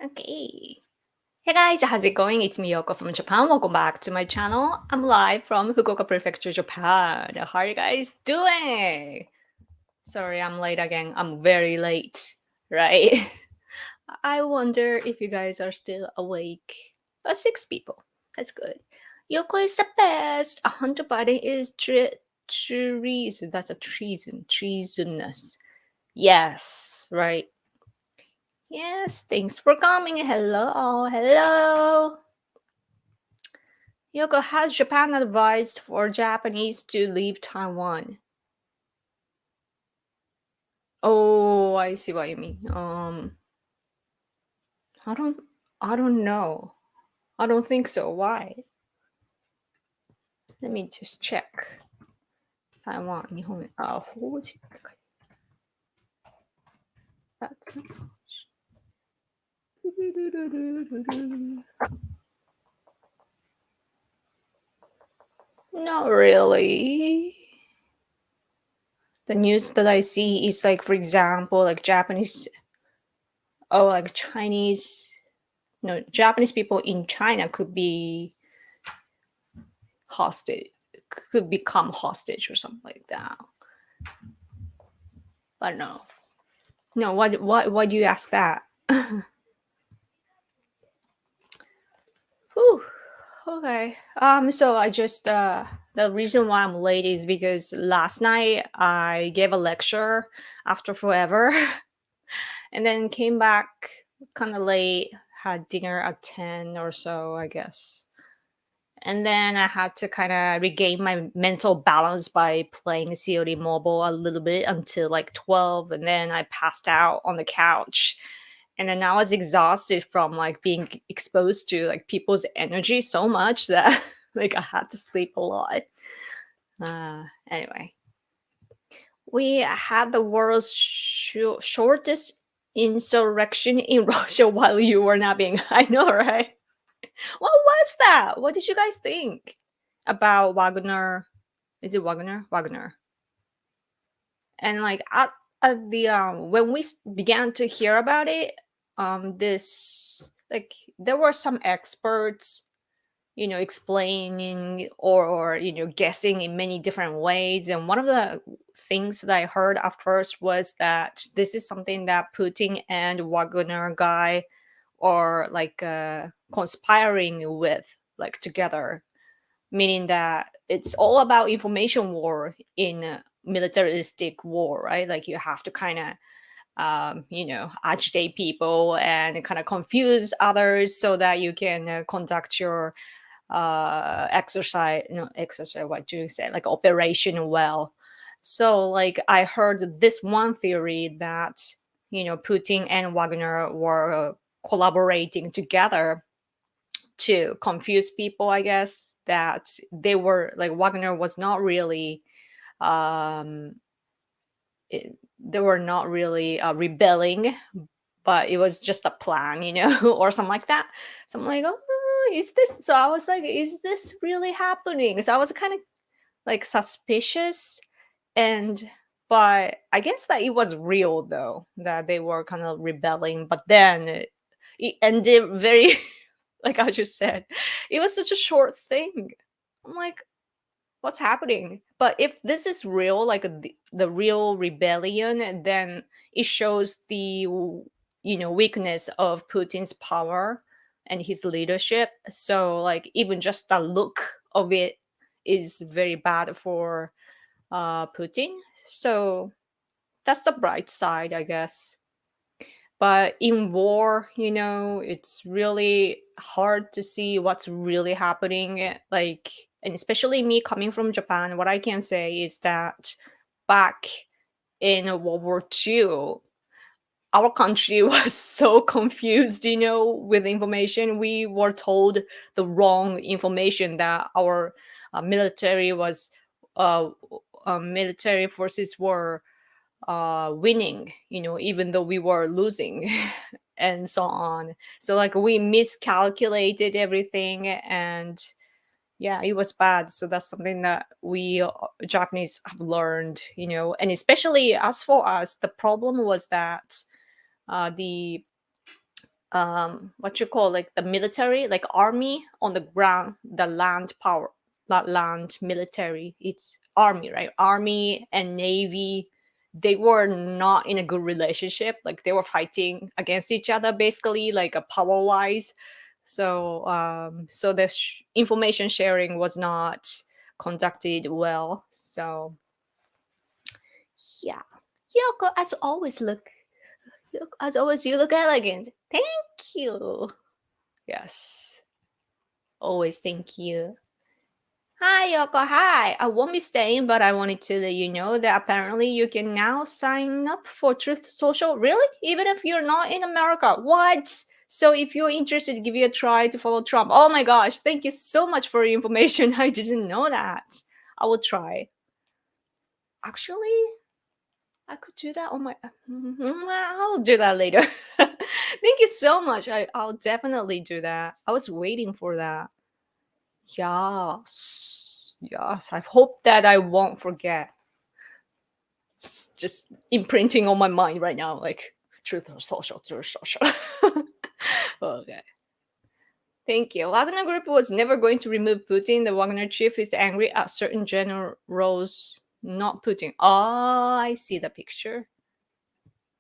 Okay. Hey guys, how's it going? It's Miyoko from Japan. Welcome back to my channel. I'm live from Fukuoka Prefecture, Japan. How are you guys doing? Sorry, I'm late again. I'm very late, right? I wonder if you guys are still awake. 6 people. That's good. Yoko is the best. Hunter Biden is treason. That's a treason. Treasonous. Yes, right. Yes, thanks for coming. Hello, hello. Yoko, has Japan advised for Japanese to leave Taiwan? Oh, I see what you mean. I don't, I don't know. I don't think so. Why? Let me just check. Taiwan, 日本、法人って書いてある。That's not really. The news that I see is like, for example, like Japanese, like Chinese, Japanese people in China could be hostage, could become hostage or something like that. But no. Why do you ask that? Whew. Okay. So I just the reason why I'm late is because last night I gave a lecture after forever, and then came back kind of late. Had dinner at 10 or so, I guess. And then I had to kind of regain my mental balance by playing COD Mobile a little bit until like 12. And then I passed out on the couch. And then I was exhausted from like being exposed to like people's energy so much that like I had to sleep a lot. Anyway, we had the world's shortest insurrection in Russia while you were napping. I know, right? What was that? What did you guys think about Wagner? Is it Wagner? Wagner. And like at the when we began to hear about it, this like there were some experts, explaining or guessing in many different ways. And one of the things that I heard at first was that this is something that Putin and Wagner guy are like conspiring with, like together, meaning that it's all about information war in a militaristic war, right? Like you have to kind of agitate people and kind of confuse others so that you can conduct your exercise, what do you say, like operation well. So like I heard this one theory that Putin and Wagner were collaborating together to confuse people, I guess, that they were like Wagner was not really they were not really rebelling, but it was just a plan, or something like that. So I'm like, oh, is this? So I was like, is this really happening? So I was kind of like suspicious, and but I guess that it was real though, that they were kind of rebelling. But then it ended very, like I just said, it was such a short thing. I'm like, what's happening? But if this is real, like the real rebellion, then it shows the weakness of Putin's power and his leadership. So like even just the look of it is very bad for Putin. So that's the bright side, I guess. But in war, it's really hard to see what's really happening. Like, and especially me coming from Japan, what I can say is that back in World War II, our country was so confused, with information. We were told the wrong information that our military was, military forces were winning, even though we were losing, and so on. So like we miscalculated everything, and yeah, it was bad. So that's something that we Japanese have learned, and especially as for us, the problem was that the what you call, like the military, like army on the ground, the land power, not land military, it's army, right? Army and navy, they were not in a good relationship, like they were fighting against each other basically, like a power wise. So the information sharing was not conducted well. So yeah, Yoko, as always, look as always, you look elegant. Thank you. Yes. Always thank you. Hi, Yoko. Hi. I won't be staying, but I wanted to let you know that apparently you can now sign up for Truth Social. Really? Even if you're not in America. What? So if you're interested, give it a try to follow Trump. Oh my gosh. Thank you so much for your information. I didn't know that. I will try. Actually, I could do that on my. I'll do that later. Thank you so much. I'll definitely do that. I was waiting for that. Yes. Yes. I hope that I won't forget. It's just imprinting on my mind right now, like truth or social, truth or social. Okay. Thank you. Wagner Group was never going to remove Putin. The Wagner chief is angry at certain generals, not Putin. Oh, I see the picture.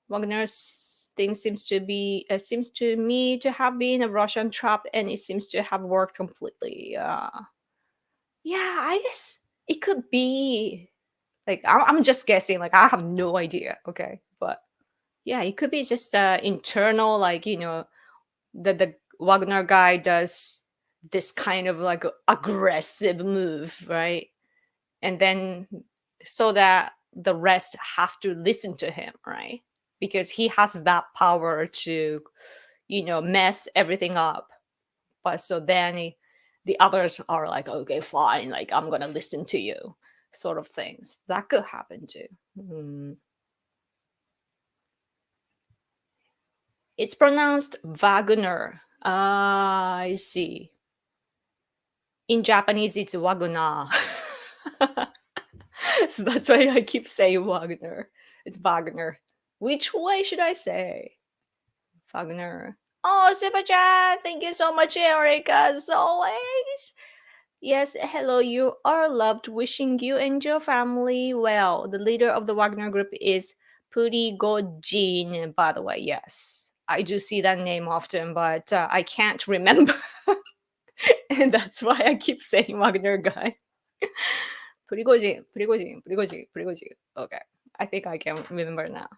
Wagner's thing seems to me to have been a Russian trap, and it seems to have worked completely. Yeah, I guess it could be. Like I'm just guessing. Like I have no idea. Okay, but yeah, it could be just internal. Like the Wagner guy does this kind of like aggressive move, right? And then so that the rest have to listen to him, right? Because he has that power to mess everything up. But so then the others are like, okay, fine, like I'm gonna listen to you, sort of things that could happen too. It's pronounced Wagner. Ah, I see. In Japanese it's Wagner. So that's why I keep saying Wagner. It's Wagner. Which way should I say? Wagner. Oh, super chat. Thank you so much, Erica, as always. Yes, hello, you are loved. Wishing you and your family well. The leader of the Wagner group is Prigozhin, by the way. Yes, I do see that name often, but I can't remember. And that's why I keep saying Wagner guy. Prigozhin. Okay, I think I can remember now.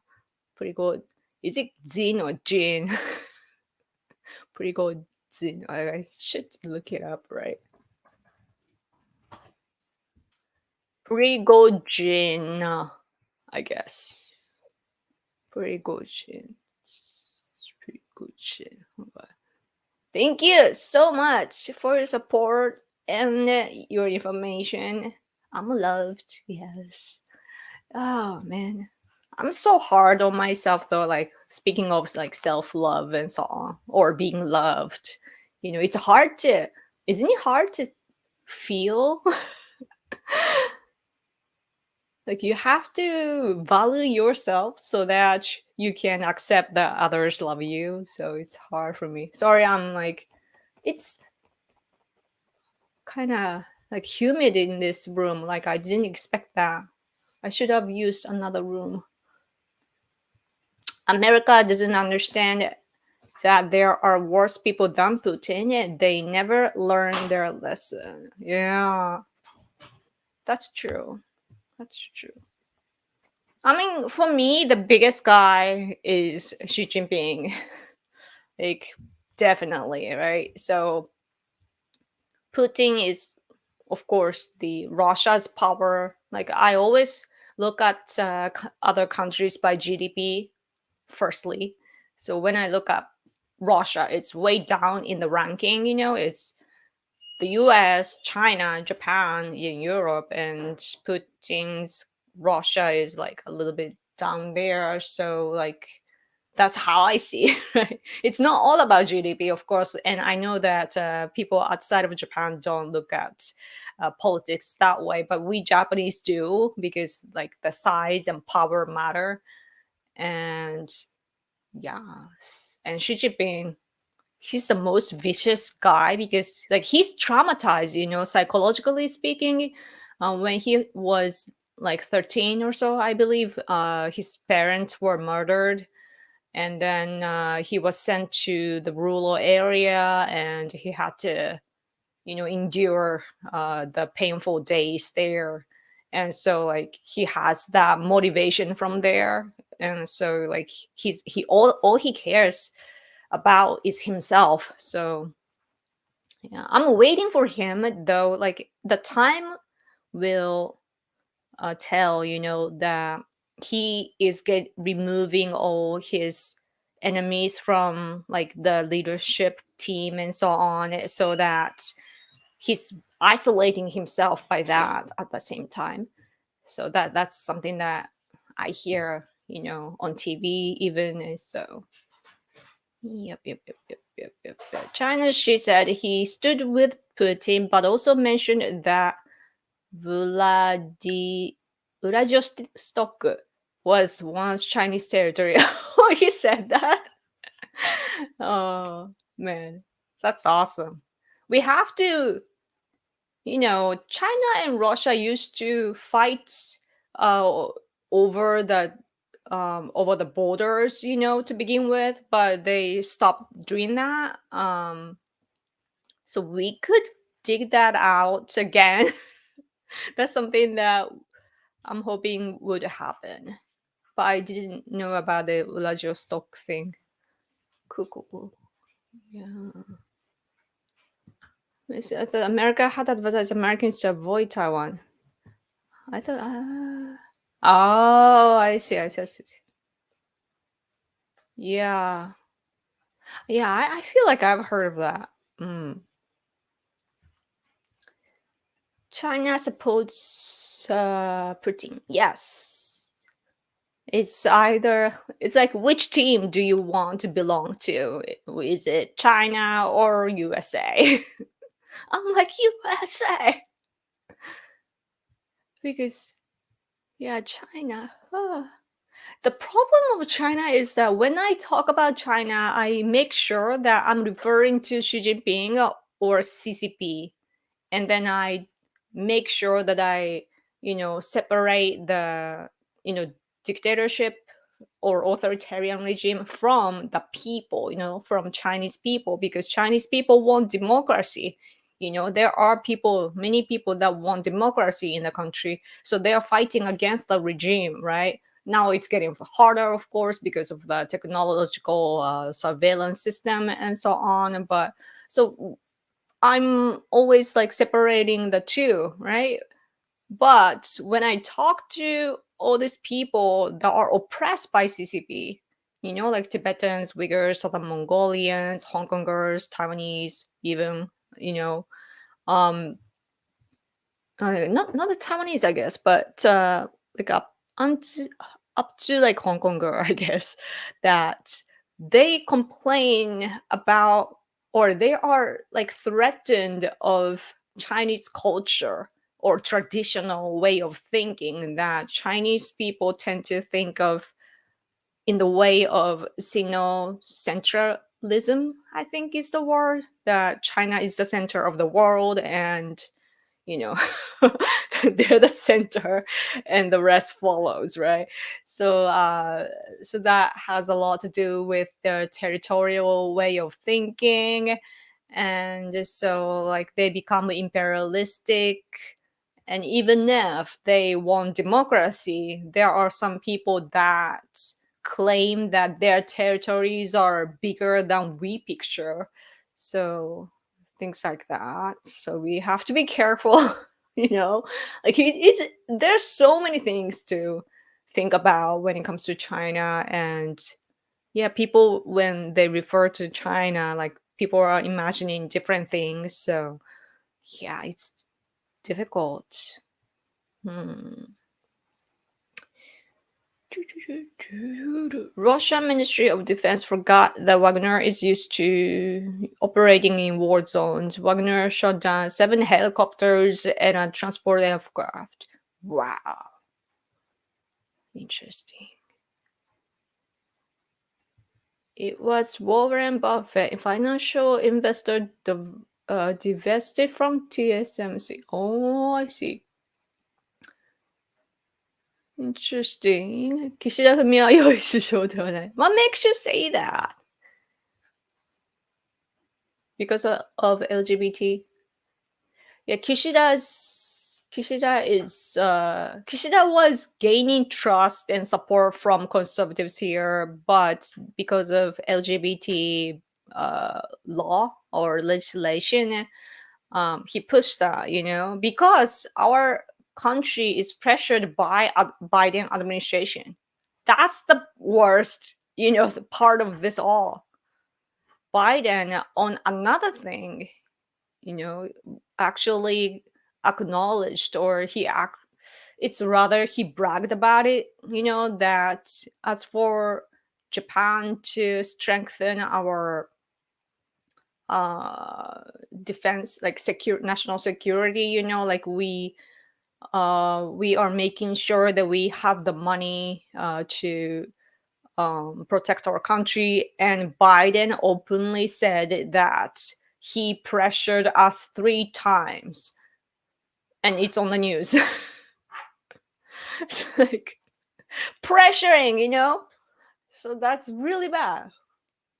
Prigozhin. Is it Zin or Jin? Prigozhin. I should look it up, right? Prigozhin, I guess. Prigozhin. Prigozhin. Okay. Thank you so much for your support and your information. I'm loved. Yes. Oh man, I'm so hard on myself though. Like speaking of like self love and so on, or being loved. It's hard to. Isn't it hard to feel? Like you have to value yourself so that you can accept that others love you. So it's hard for me. Sorry, I'm like, it's kind of like humid in this room. Like I didn't expect that. I should have used another room. America doesn't understand that there are worse people than Putin. They never learn their lesson. Yeah, that's true. That's true. I mean, for me, the biggest guy is Xi Jinping. Like, definitely, right? So, Putin is, of course, the Russia's power. Like, I always look at other countries by GDP firstly. So, when I look at Russia, it's way down in the ranking, it's the US, China, Japan, in Europe, and Putin's Russia is like a little bit down there. So like that's how I see it. Right? It's not all about GDP, of course, and I know that people outside of Japan don't look at politics that way, but we Japanese do because like the size and power matter, and yeah, And Xi Jinping, he's the most vicious guy because like he's traumatized, psychologically speaking. When he was like 13 or so, I believe, his parents were murdered, and then he was sent to the rural area, and he had to endure the painful days there. And so like he has that motivation from there, and so like he all he cares about is himself. So yeah, I'm waiting for him though. Like the time will tell, that he is removing all his enemies from like the leadership team and so on, so that he's isolating himself by that at the same time. So that's something that I hear, on TV even. And so yep. China, she said he stood with Putin, but also mentioned that Vladi Vladivostok was once Chinese territory. Oh, he said that. Oh man, that's awesome. We have to, China and Russia used to fight uh, over the borders, to begin with, but they stopped doing that. So we could dig that out again. That's something that I'm hoping would happen. But I didn't know about the Vladivostok thing. Cool. Yeah. I thought America had advised Americans to avoid Taiwan. I thought. Oh, I see. Yeah. Yeah, I feel like I've heard of that. Mm. China supports Putin. Yes. It's like, which team do you want to belong to? Is it China or USA? I'm like, USA. Because, yeah, China. The problem with China is that when I talk about China, I make sure that I'm referring to Xi Jinping or CCP. And then I make sure that I, separate the, dictatorship or authoritarian regime from the people, from Chinese people, because Chinese people want democracy. There are many people that want democracy in the country. So they are fighting against the regime, right? Now it's getting harder, of course, because of the technological surveillance system and so on. But so I'm always like separating the two, right? But when I talk to all these people that are oppressed by CCP, like Tibetans, Uyghurs, Southern Mongolians, Hong Kongers, Taiwanese, even, um, not the Taiwanese, I guess, but like up to like Hong Konger, I guess, that they complain about, or they are like threatened of Chinese culture or traditional way of thinking, that Chinese people tend to think of in the way of Sino-centralism, I think is the word, that China is the center of the world, and you know they're the center and the rest follows, right? So that has a lot to do with their territorial way of thinking, and so like they become imperialistic. And even if they want democracy, there are some people that claim that their territories are bigger than we picture. So things like that. So we have to be careful, like it's there's so many things to think about when it comes to China. And yeah, people, when they refer to China, like people are imagining different things. So yeah, it's difficult. Hmm. Russian Ministry of Defense forgot that Wagner is used to operating in war zones. Wagner shot down 7 helicopters and a transport aircraft. Wow. Interesting. It was Warren Buffett, financial investor, divested from TSMC. Oh, I see. Interesting. Kishida Fumio Yoshishou. What makes you say that? Because of LGBT? Yeah, Kishida was gaining trust and support from conservatives here, but because of LGBT law or legislation, he pushed that, because our country is pressured by Biden administration. That's the worst, the part of this all. Biden, on another thing, you know actually acknowledged, or it's rather he bragged about it, that as for Japan to strengthen our uh defense, like secure national security, like we are making sure that we have the money to protect our country. And Biden openly said that he pressured us 3 times, and it's on the news. It's like pressuring, So that's really bad.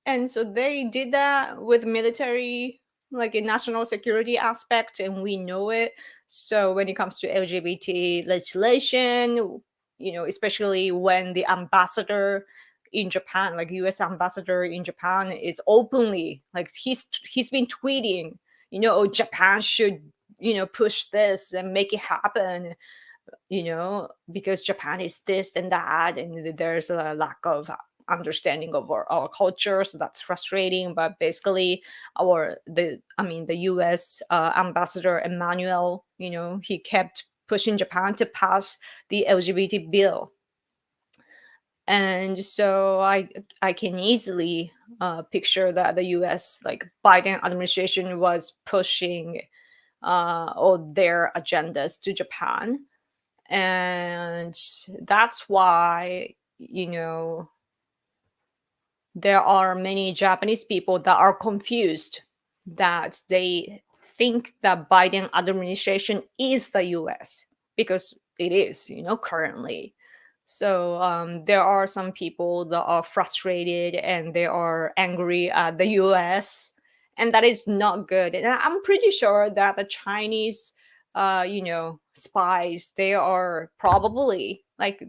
And so they did that with military, like a national security aspect, and we know it. So when it comes to LGBT legislation, especially when the ambassador in Japan, like US ambassador in Japan, is openly like he's been tweeting, oh, Japan should, push this and make it happen, because Japan is this and that, and there's a lack of understanding of our culture, so that's frustrating. But basically, the U.S. Ambassador Emmanuel, he kept pushing Japan to pass the LGBT bill, and so I can easily picture that the U.S. like Biden administration was pushing all their agendas to Japan, and that's why there are many Japanese people that are confused, that they think that Biden administration is the US, because it is, currently. So there are some people that are frustrated and they are angry at the US, and that is not good. And I'm pretty sure that the Chinese spies, they are probably like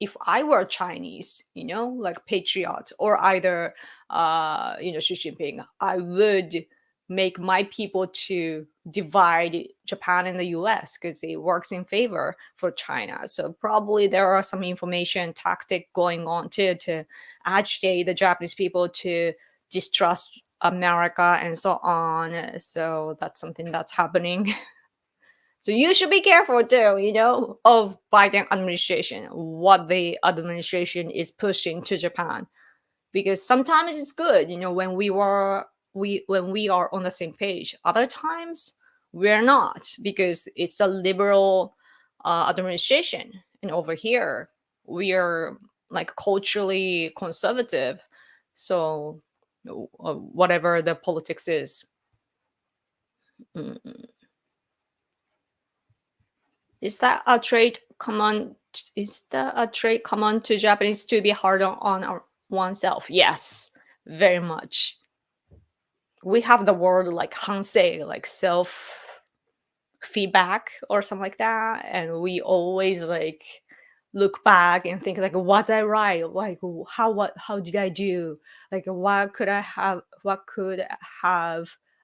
if I were Chinese, like patriot, or either Xi Jinping, I would make my people to divide Japan and the US, because it works in favor for China. So probably there are some information tactic going on to agitate the Japanese people to distrust America and so on. So that's something that's happening. So you should be careful too, of Biden administration, what the administration is pushing to Japan, because sometimes it's good, when we are on the same page. Other times we're not, because it's a liberal administration, and over here we are like culturally conservative. So whatever the politics is. Mm. Is that a trait common? Is that a trait common to Japanese, to be hard on oneself? Yes, very much. We have the word like hansei, like self feedback or something like that, and we always like look back and think like, was I right? Like how did I do? Like what could have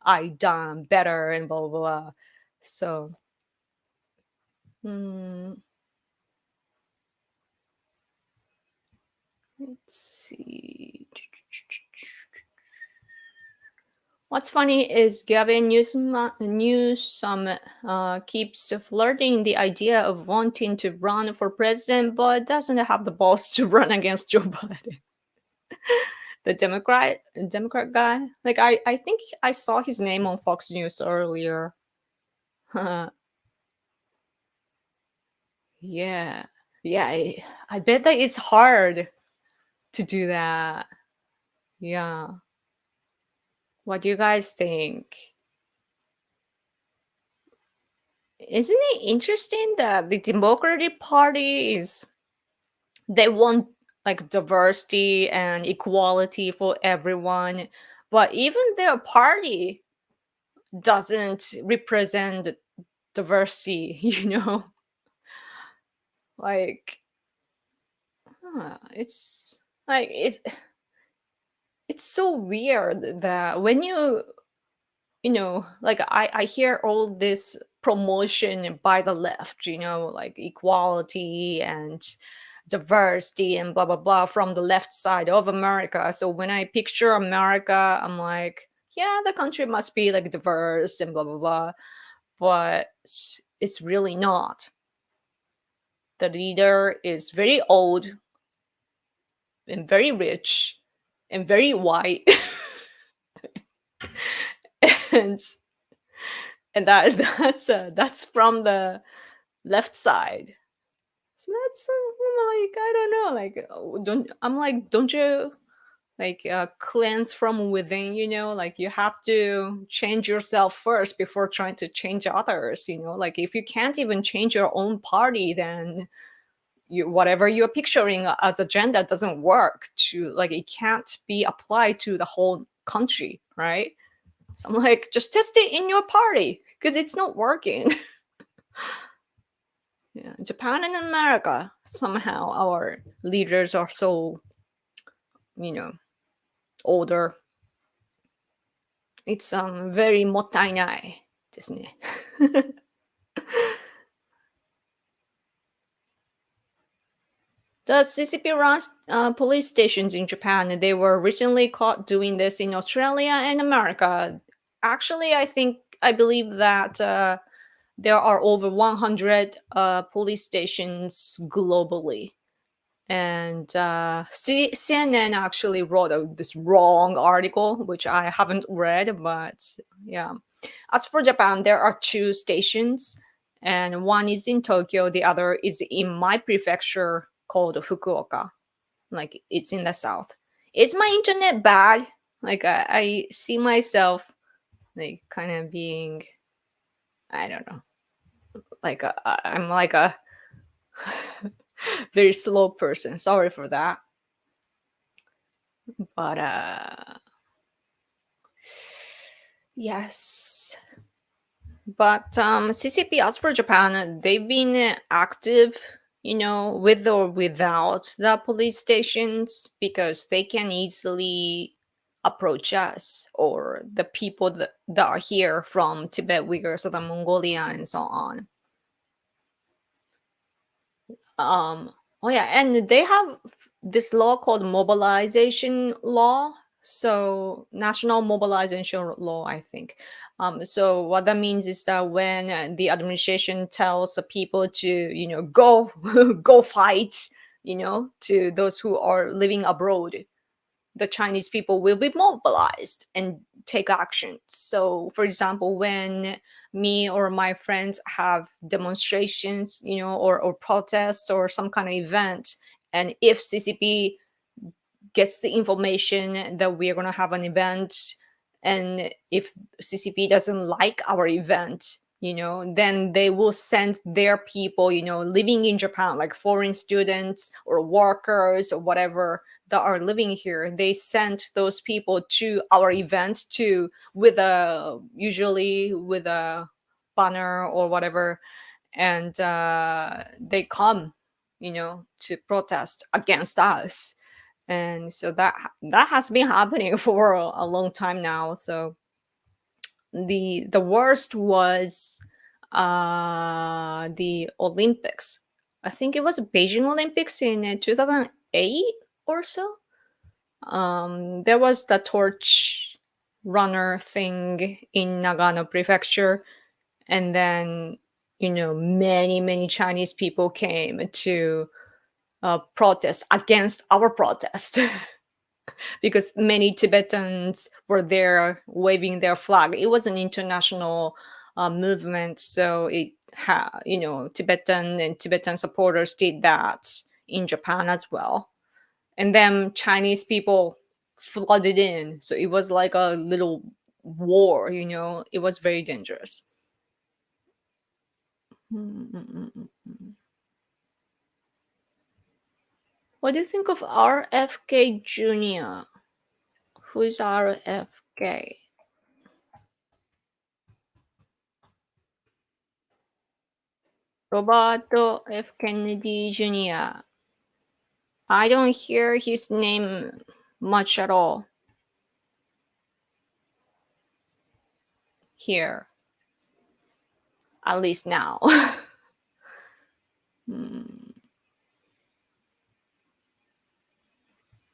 I done better, and blah blah blah. So. Hmm. Let's see. What's funny is Gavin Newsom keeps flirting the idea of wanting to run for president, but doesn't have the balls to run against Joe Biden. The Democrat guy. Like I think I saw his name on Fox News earlier. Yeah, yeah. I bet that it's hard to do that. Yeah. What do you guys think? Isn't it interesting that the Democratic Party is they want like diversity and equality for everyone, but even their party doesn't represent diversity, like it's like it's so weird that when like I hear all this promotion by the left, like equality and diversity and blah blah blah from the left side of America. So when I picture America, I'm like, yeah, the country must be like diverse and blah blah blah, but it's really not. The leader is very old and very rich and very white. and and that's from the left side. So that's like I don't know, like don't you like cleanse from within, like you have to change yourself first before trying to change others, like if you can't even change your own party, then whatever you're picturing as agenda doesn't work, to like it can't be applied to the whole country, right? So I'm like, just test it in your party because it's not working. Yeah, Japan and America, somehow our leaders are so, you know, older. It's very もったいないですね。The CCP runs police stations in Japan. They were recently caught doing this in Australia and America. Actually, I believe that there are over 100 police stations globally. And CNN actually wrote this wrong article, which I haven't read, but yeah. As for Japan, there are two stations, and one is in Tokyo, the other is in my prefecture called Fukuoka. Like it's in the south. Is my internet bad? Like I see myself like kind of being, I don't know, like I'm like a very slow person. Sorry for that. But yes. But CCP, as for Japan, they've been active, with or without the police stations because they can easily approach us or the people that are here from Tibet, Uyghur, Southern Mongolia, and so on. Oh yeah, and they have this law called mobilization law. So national mobilization law, I think. So what that means is that when the administration tells the people to, go go fight, to those who are living abroad, the Chinese people will be mobilized and take action. So, for example, when me or my friends have demonstrations, or protests or some kind of event, and if CCP gets the information that we're going to have an event, and if CCP doesn't like our event, then they will send their people, living in Japan, like foreign students or workers or whatever that are living here. They send those people to our event to usually with a banner or whatever, and they come, to protest against us. And so that has been happening for a long time now. So the worst was the Olympics. I think it was Beijing Olympics in 2008 or so. There was the torch runner thing in Nagano prefecture, and then many Chinese people came to protest against our protest. Because many Tibetans were there waving their flag. It was an international movement, so Tibetan supporters did that in Japan as well. And then Chinese people flooded in. So it was like a little war, you know. It was very dangerous. Mm, mm, mm, mm, mm. What do you think of RFK Jr.? Who is RFK? Roberto F. Kennedy Jr. I don't hear his name much at all here, at least now. Hmm.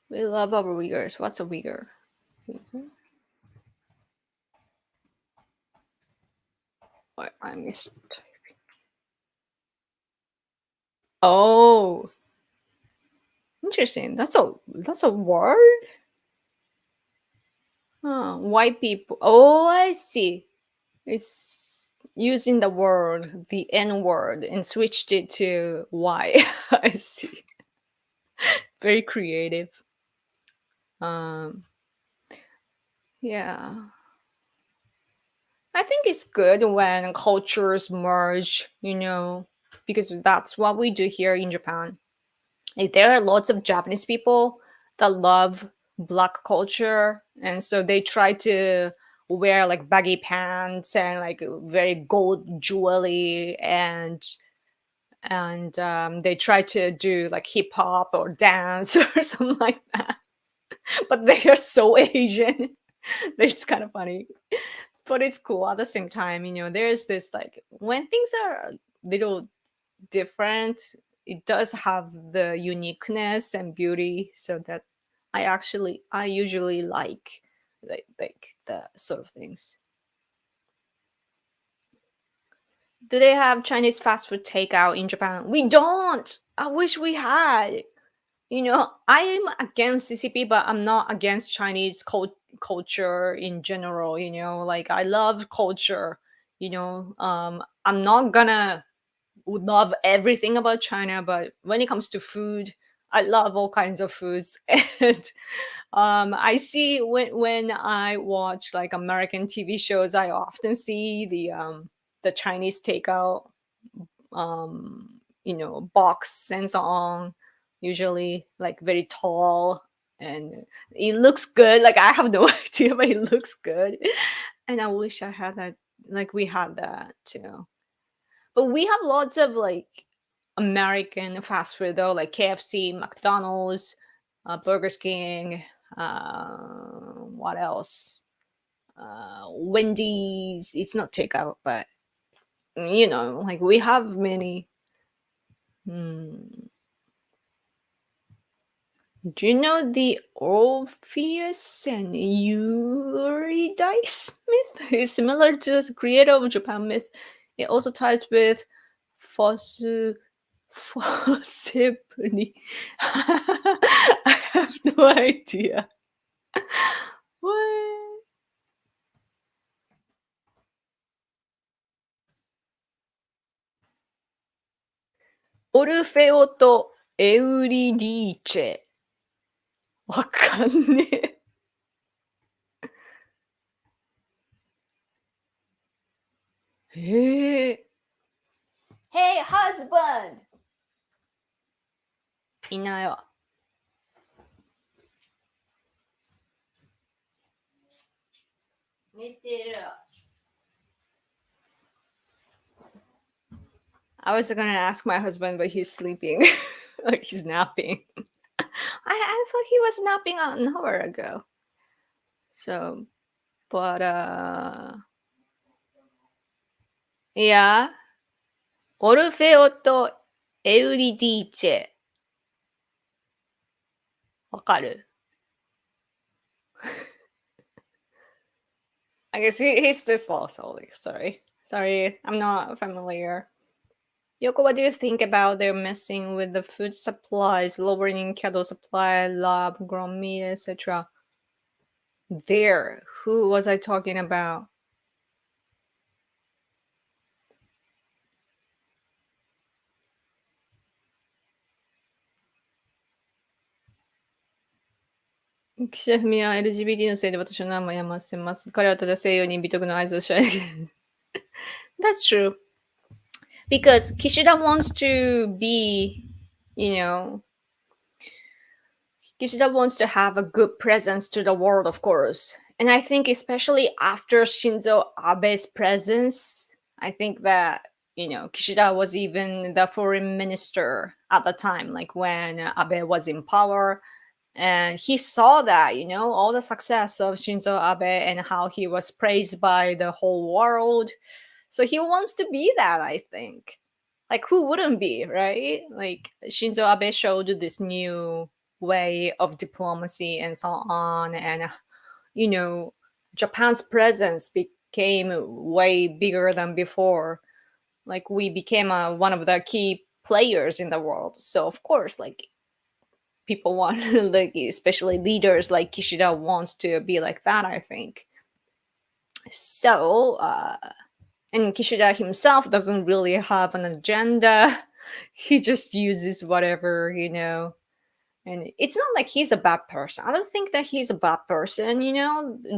We love our Uyghurs. What's a Uyghur? Uyghur? What I missed. Oh, interesting. That's a word. Huh. White people. Oh, I see. It's using the word, the N word, and switched it to Y. I see. Very creative. Um, yeah. I think it's good when cultures merge, you know, because that's what we do here in Japan. Like, there are lots of Japanese people that love black culture, and so they try to wear like baggy pants and like very gold jewelry, and they try to do like hip hop or dance or something like that. But they are so Asian. It's kind of funny, but it's cool at the same time. You know, there's this like when things are a little different, it does have the uniqueness and beauty. So that I usually like the sort of things. Do they have Chinese fast food takeout in Japan? We don't. I wish we had. You know, I'm against CCP, but I'm not against Chinese culture in general. You know, like I love culture. You know, I'm not gonna would love everything about China, but when it comes to food, I love all kinds of foods. And I see when I watch like American TV shows, I often see the Chinese takeout you know, box and so on, usually like very tall, and it looks good. Like I have no idea, but it looks good. And I wish I had that, like we had that too. But we have lots of like American fast food though, like KFC, McDonald's, Burger King, what else? Wendy's. It's not takeout, but you know, like we have many. Hmm. Do you know the Orpheus and Eurydice myth? It's similar to the creator of Japan myth. It also ties with Fosu Forcibly. I have no idea. What? オルフェオとエウリディーチェ。わかんねえ。へえ。Hey, husband! いないわ。寝てる。I was gonna ask my husband, but he's sleeping. Like he's napping. I thought he was napping an hour ago. So, but yeah. オルフェオとエウリディーチェ。わかる? I guess he's just lost holy. Sorry, I'm not familiar. Yoko, what do you think about their messing with the food supplies, lowering cattle supply, lab grown meat, etc.? There, who was I talking about? 岸田文雄は LGBT のせいで私の名前を山せます。彼はただ西洋に美徳の合図をしない。That's true. Because Kishida wants to be, you know, Kishida wants to have a good presence to the world, of course. And I think especially after Shinzo Abe's presence, I think that, Kishida was even the foreign minister at the time, like when Abe was in power. And he saw that, all the success of Shinzo Abe and how he was praised by the whole world. So he wants to be that, I think. Like, who wouldn't be, right? Like, Shinzo Abe showed this new way of diplomacy and so on. And, you know, Japan's presence became way bigger than before. Like, we became one of the key players in the world. So, of course, like, people want, like, especially leaders like Kishida wants to be like that, I think. So, and Kishida himself doesn't really have an agenda. He just uses whatever, And it's not like he's a bad person. I don't think that he's a bad person,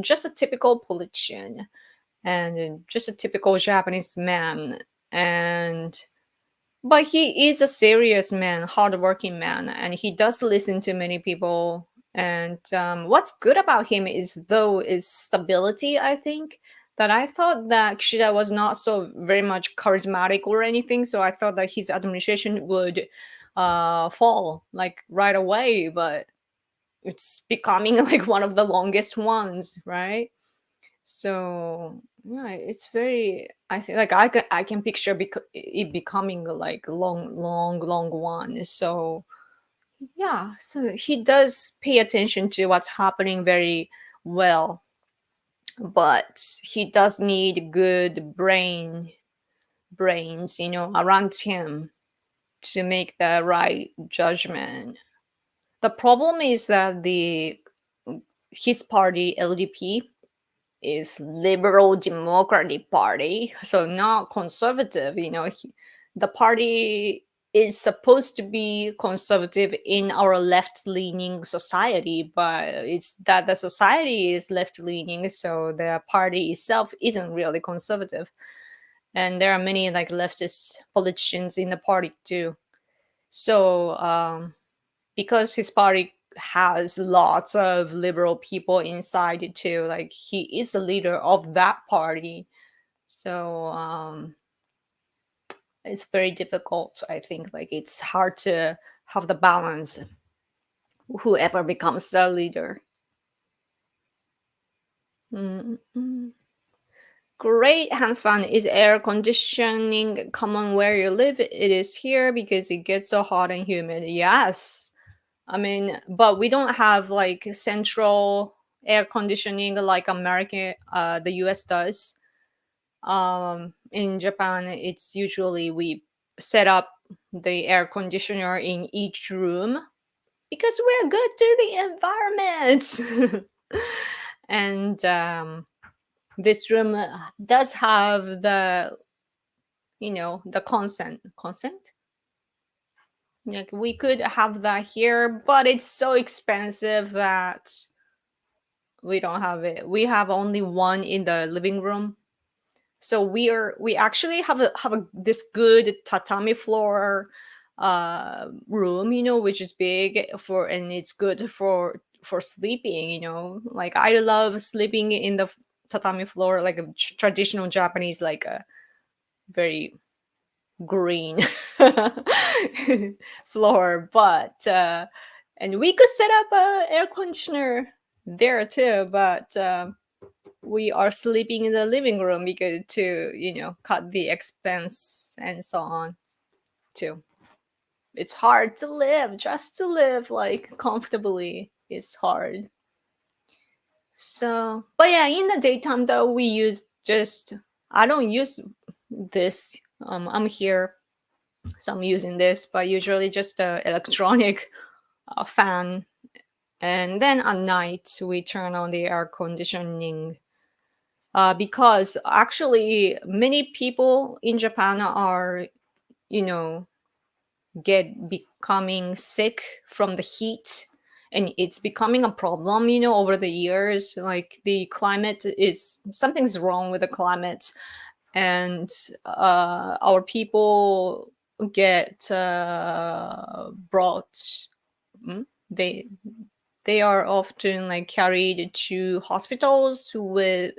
just a typical politician and just a typical Japanese man. But he is a serious man, hardworking man, and he does listen to many people. And what's good about him is stability. I think that I thought that Kishida was not so very much charismatic or anything, so I thought that his administration would fall like right away, but it's becoming like one of the longest ones, right? So yeah, it's very. I think like I can picture it becoming like long one. So yeah, so he does pay attention to what's happening very well, but he does need good brains, around him to make the right judgment. The problem is that the his party LDP is Liberal Democratic Party, so not conservative. The party is supposed to be conservative in our left-leaning society, but it's that the society is left-leaning, so the party itself isn't really conservative. And there are many like leftist politicians in the party too. So because his party has lots of liberal people inside it too, like he is the leader of that party. So it's very difficult. I think like it's hard to have the balance, whoever becomes the leader. Mm-mm. Great, Han Fan. Is air conditioning common where you live? It is here because it gets so hot and humid. Yes. I mean, but we don't have like central air conditioning like the US does. In Japan, it's usually we set up the air conditioner in each room because we're good to the environment. And this room does have the consent. Like we could have that here, but it's so expensive that we don't have it. We have only one in the living room. So we actually have this good tatami floor room, which is big and it's good for sleeping, Like I love sleeping in the tatami floor, like a traditional Japanese, like a very green floor. But and we could set up a air conditioner there too, but we are sleeping in the living room because to cut the expense and so on too. It's hard to live, just to live like comfortably. It's hard. So but yeah, in the daytime though, we use just I don't use this. I'm here, so I'm using this, but usually just a electronic fan. And then at night we turn on the air conditioning, because actually many people in Japan are, get becoming sick from the heat, and it's becoming a problem, over the years. Like the climate is something's wrong with the climate, and our people get brought. mm, They they are often like carried to hospitals with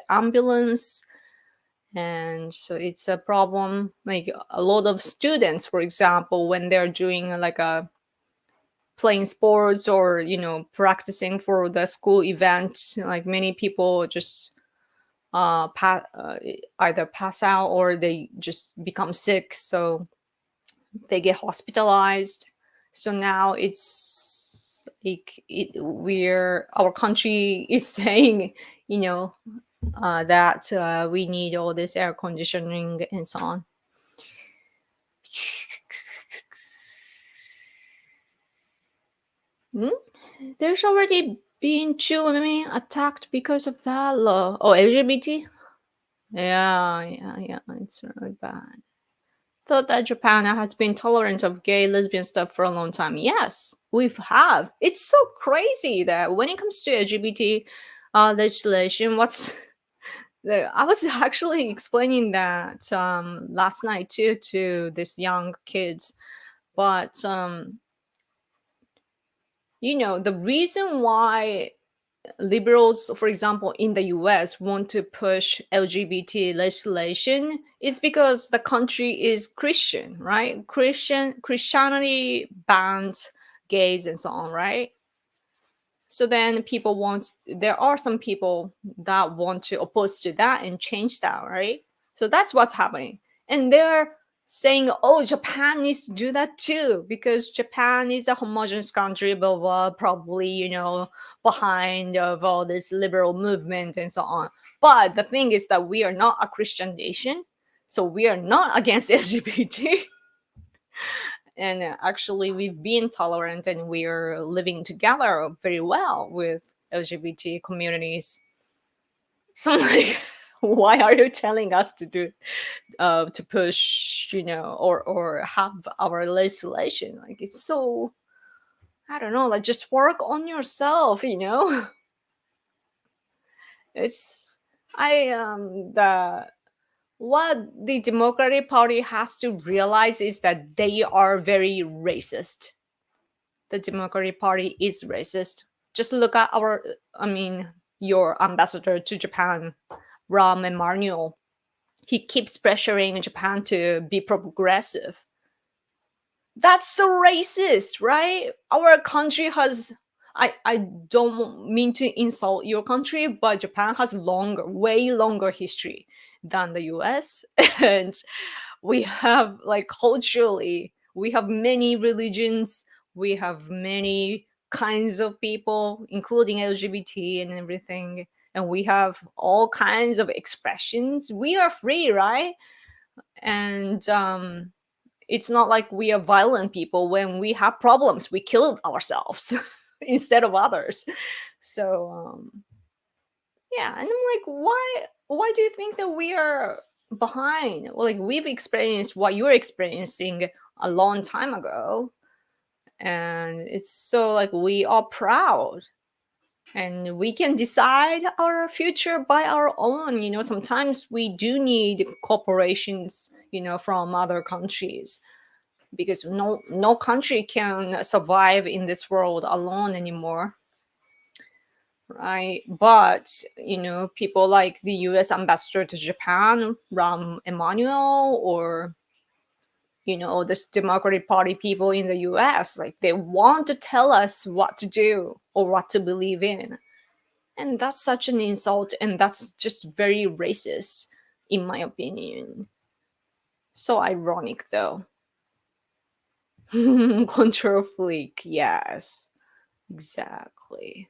ambulance, and so it's a problem. Like a lot of students, for example, when they're doing like a playing sports or practicing for the school event, like many people just either pass out or they just become sick, so they get hospitalized. So now it's like we're our country is saying, that we need all this air conditioning and so on. Hmm? There's already been 2 women attacked because of that law. Oh, LGBT? Yeah. It's really bad. Thought that Japan has been tolerant of gay, lesbian stuff for a long time. Yes, we've have. It's so crazy that when it comes to LGBT legislation, I was actually explaining that last night too to these young kids, but the reason why liberals, for example, in the US want to push LGBT legislation is because the country is Christian, right? Christianity bans gays and so on, right? So then there are some people that want to oppose to that and change that, right? So that's what's happening. And they're saying, oh, Japan needs to do that too, because Japan is a homogenous country, blah, blah, probably, behind of all this liberal movement and so on. But the thing is that we are not a Christian nation, so we are not against LGBT. And actually we've been tolerant and we're living together very well with LGBT communities. So I'm like, why are you telling us to do to push, or have our legislation? Like it's so, I don't know, like just work on yourself. It's I the what the Democratic Party has to realize is that they are very racist. The Democratic Party is racist. Just look at your ambassador to Japan, Rahm Emanuel. He keeps pressuring Japan to be progressive. That's so racist, right? Our country has. I don't mean to insult your country, but Japan has way longer history than the US. And we have, like, culturally, we have many religions, we have many kinds of people, including LGBT and everything, and we have all kinds of expressions. We are free, right? And it's not like we are violent people. When we have problems, we kill ourselves instead of others. So yeah, and I'm like, why do you think that we are behind? Well, like, we've experienced what you're experiencing a long time ago, and it's so, like, we are proud and we can decide our future by our own. Sometimes we do need corporations, from other countries, because no country can survive in this world alone anymore, right? But people like the US ambassador to Japan, Rahm Emanuel, or this Democratic Party people in the US, like, they want to tell us what to do or what to believe in. And that's such an insult, and that's just very racist, in my opinion. So ironic, though. Control freak, yes, exactly.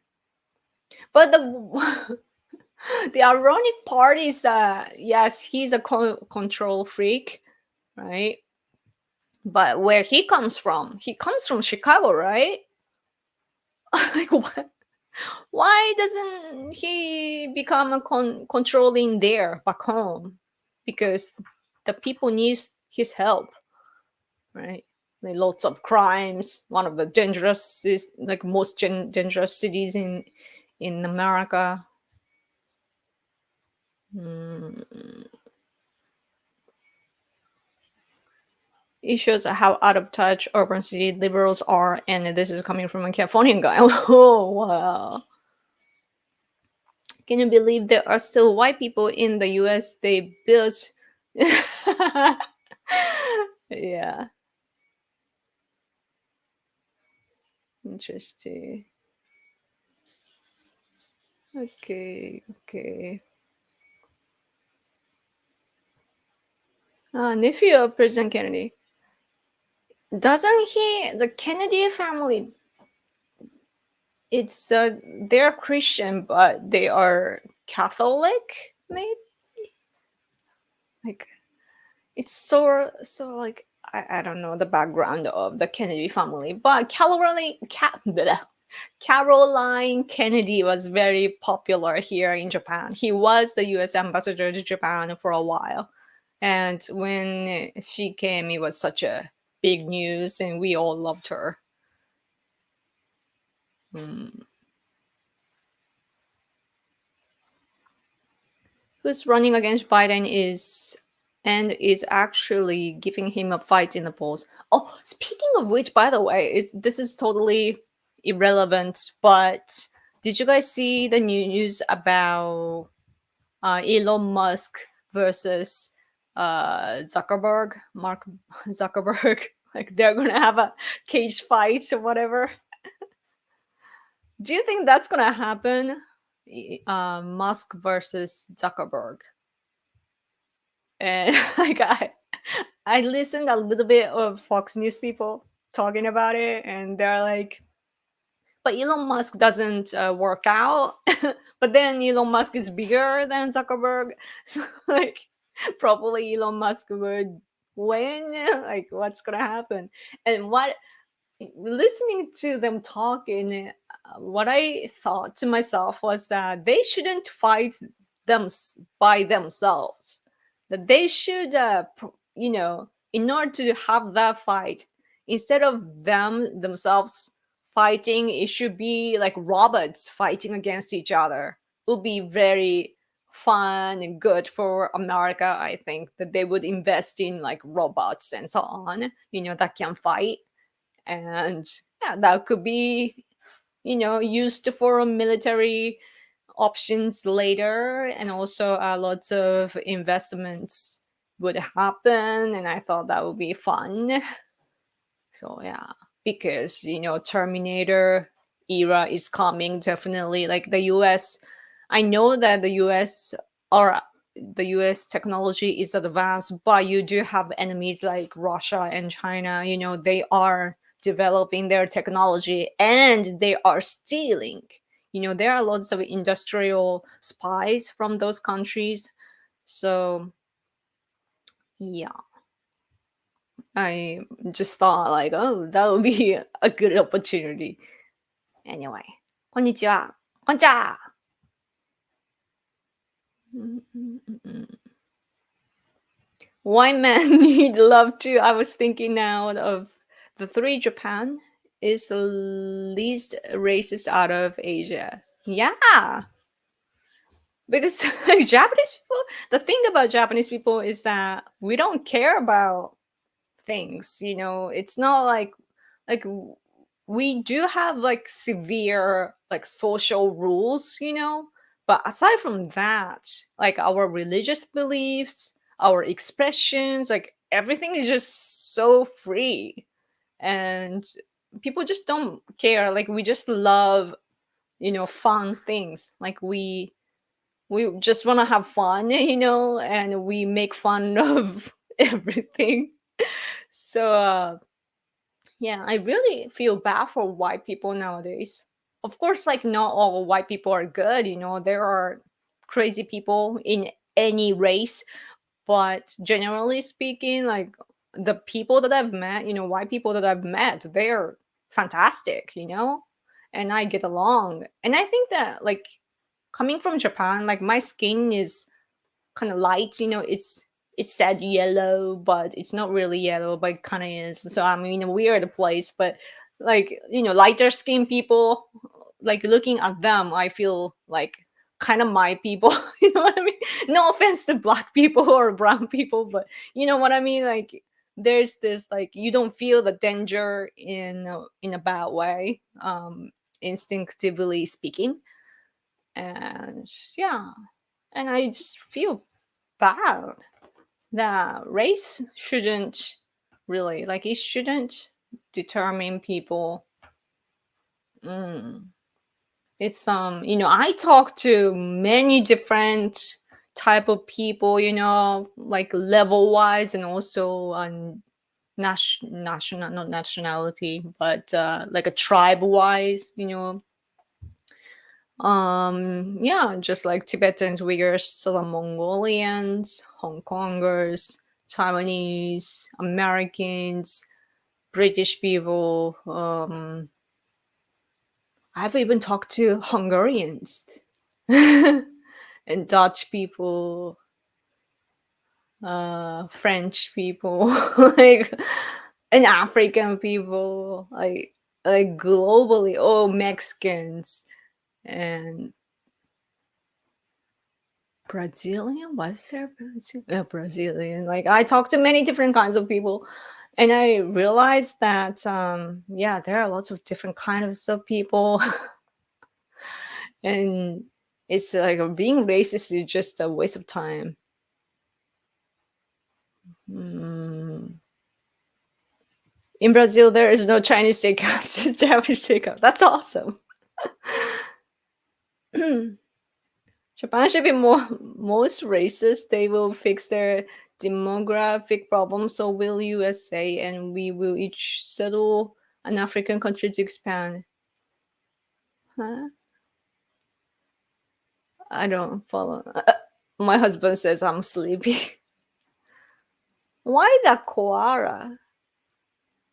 But the ironic part is that, yes, he's a control freak, right? But where he comes from Chicago, right? Like, what? Why doesn't he become a controlling there back home? Because the people need his help, right? like lots of crimes, one of the dangerous, like most dangerous cities in America. Mm. It shows how out of touch urban city liberals are, and this is coming from a Californian guy. Oh wow! Can you believe there are still white people in the U.S.? They built. Yeah, interesting. Okay, okay. Nephew of President Kennedy. Doesn't he? The Kennedy family. It's they're Christian, but they are Catholic. Maybe like it's so like I don't know the background of the Kennedy family, but Caroline Kennedy was very popular here in Japan. He was the U.S. ambassador to Japan for a while, and when she came, it was such a big news, and we all loved her. Mm. Who's running against Biden is actually giving him a fight in the polls. Oh, speaking of which, by the way, this is totally irrelevant, but did you guys see the news about Elon Musk versus Mark Zuckerberg? Like they're gonna have a cage fight or whatever. Do you think that's gonna happen? Musk versus Zuckerberg. And like I listened a little bit of Fox News people talking about it, and they're like, but Elon Musk doesn't work out. But then Elon Musk is bigger than Zuckerberg, so like probably Elon Musk would win. Like what's gonna happen? And what listening to them talking, what I thought to myself was that they shouldn't fight them by themselves. That they should, in order to have that fight, instead of them themselves fighting, it should be like robots fighting against each other. It would be very fun and good for America. I think that they would invest in like robots and so on, that can fight, and yeah, that could be used for military options later, and also lots of investments would happen, and I thought that would be fun. So yeah, because Terminator era is coming, definitely. Like the US, I know that the US technology is advanced, but you do have enemies like Russia and China. They are developing their technology and they are stealing. There are lots of industrial spies from those countries. So yeah, I just thought like, oh, that would be a good opportunity. Anyway, こんにちは。こんにちは。White men need love too. I was thinking now of the three. Japan is the least racist out of Asia. Yeah, because like, Japanese people. The thing about Japanese people is that we don't care about things. It's not like we do have like severe like social rules, but aside from that, like our religious beliefs, our expressions, like everything is just so free, and people just don't care. Like we just love fun things. Like we just want to have fun, and we make fun of everything. So yeah, I really feel bad for white people nowadays. Of course, like not all white people are good, there are crazy people in any race, but generally speaking, like the people that I've met, white people that I've met, they're fantastic, and I get along. And I think that like coming from Japan, like my skin is kind of light, it's it said yellow, but it's not really yellow, but it kind of is. So I'm in a weird place. But like, lighter skinned people, like looking at them, I feel like kind of my people. You know what I mean? No offense to black people or brown people, but you know what I mean? Like, there's this, like, you don't feel the danger in a bad way, instinctively speaking. And yeah, and I just feel bad that race shouldn't really, like, it shouldn't determine people. mm. It's I talk to many different type of people, like level wise, and also on national, not nationality, but like a tribe wise, yeah, just like Tibetans, Uyghurs, Southern Mongolians, Hong Kongers, Taiwanese, Americans, British people. I've even talked to Hungarians and Dutch people, French people, like, and African people, like globally. Oh, Mexicans and Brazilian? Was there Brazilian? Like, I talked to many different kinds of people, and I realized that yeah, there are lots of different kinds of people, and it's like being racist is just a waste of time. Mm. In Brazil, there is no Chinese takeout, just Japanese takeout. That's awesome. Japan should be more most racist. They will fix their demographic problems. So will USA, and we will each settle an African country to expand. Huh? I don't follow. My husband says I'm sleepy. Why the koala?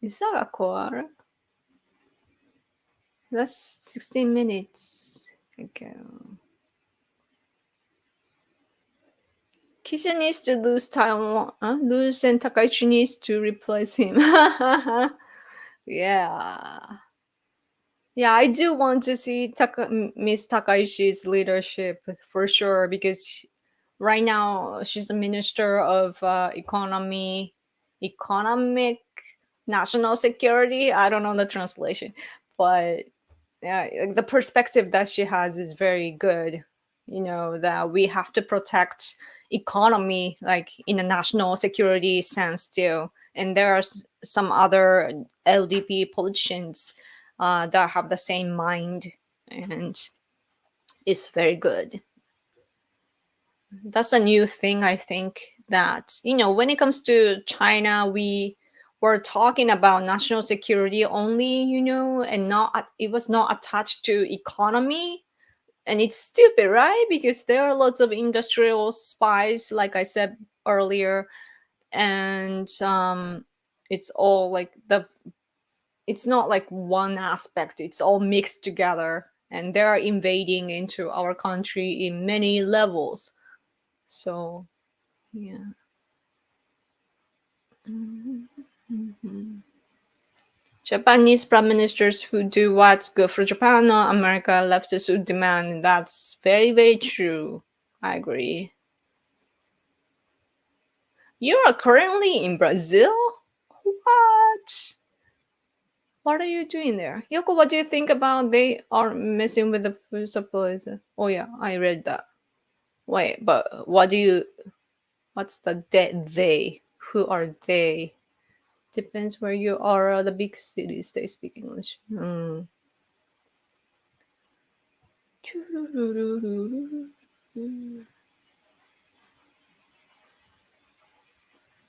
Is that a koala? That's 16 minutes ago. Kisha needs to lose Taiwan. Lose, and Takaichi needs to replace him. Yeah. Yeah, I do want to see Miss Takaishi's leadership for sure, because right now she's the Minister of Economic National Security. I don't know the translation, but yeah, like, the perspective that she has is very good. That we have to protect economy, like in a national security sense too. And there are some other LDP politicians that have the same mind, and it's very good. That's a new thing, I think, that when it comes to China, we were talking about national security only, and not it was not attached to economy. And it's stupid, right? Because there are lots of industrial spies, like I said earlier, and it's all like it's not like one aspect, it's all mixed together, and they're invading into our country in many levels. So yeah. Mhm. Japanese prime ministers who do what's good for Japan, not America leftists who demand. That's very, very true. I agree. You are currently in Brazil? What? What are you doing there? Yoko, what do you think about they are messing with the food supplies? Oh yeah, I read that. Wait, but what's the they? Who are they? Depends where you are. The big cities, they speak English.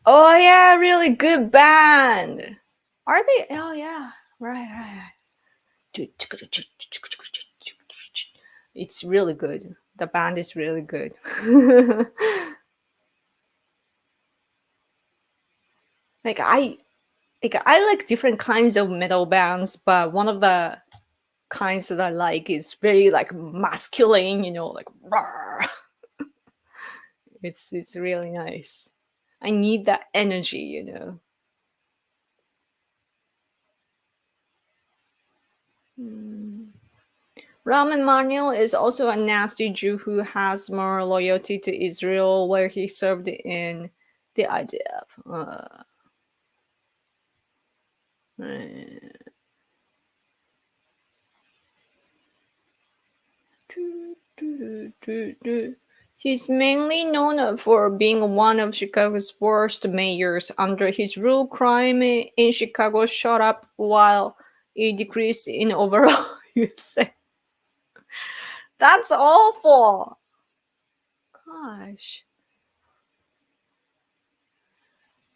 Oh yeah, really good band. Are they? Oh yeah, right. It's really good. The band is really good. like I I like different kinds of metal bands, but one of the kinds that I like is very like masculine, like roar. It's really nice. I need that energy, you know. Rahm Emanuel is also a nasty Jew who has more loyalty to Israel, where he served in the IDF. Uh, He's mainly known for being one of Chicago's worst mayors. Under his rule, crime in Chicago shot up while it decreased in overall USA. That's awful. Gosh.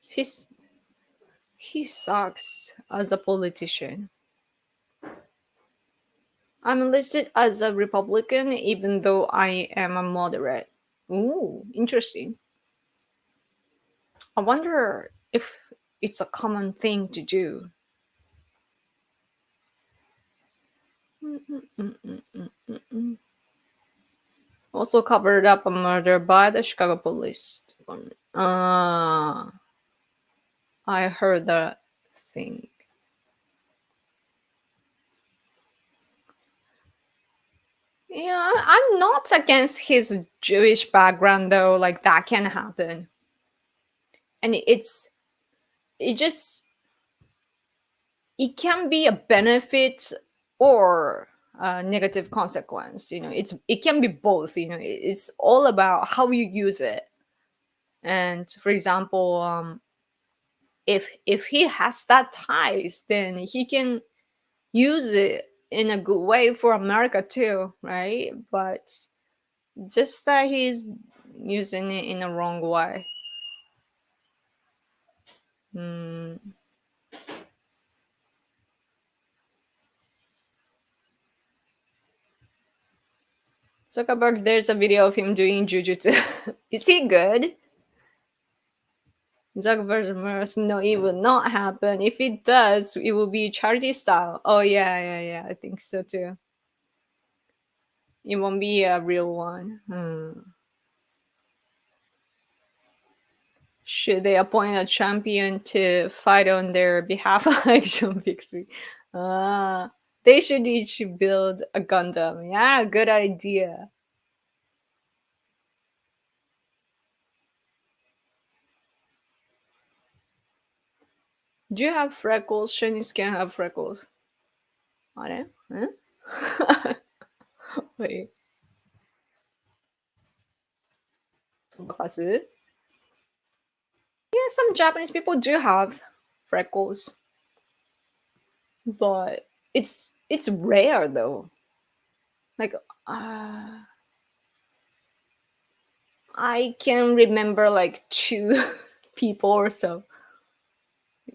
He's he sucks as a politician. I'm listed as a Republican even though I am a moderate. Ooh, interesting. I wonder if it's a common thing to do. Also covered up a murder by the Chicago Police Department. I heard that thing. Yeah, I'm not against his Jewish background though. Like that can happen, and it just it can be a benefit or a negative consequence. You know, it can be both. You know, it's all about how you use it. And for example, if he has that ties, then he can use it in a good way for America too, right? But just that he's using it in a wrong way. Mm. Zuckerberg, there's a video of him doing jujitsu. Is he good? Zuckerberg must no, it will not happen. If it does, it will be charity style. Oh yeah, yeah, yeah. I think so too. It won't be a real one. Should they appoint a champion to fight on their behalf election victory? Ah, they should each build a Gundam. Yeah, good idea. Do you have freckles? Chinese can have freckles. Are? Huh? Wait. そばかす? Yeah, some Japanese people do have freckles, but it's rare though. Like I can remember like two people or so.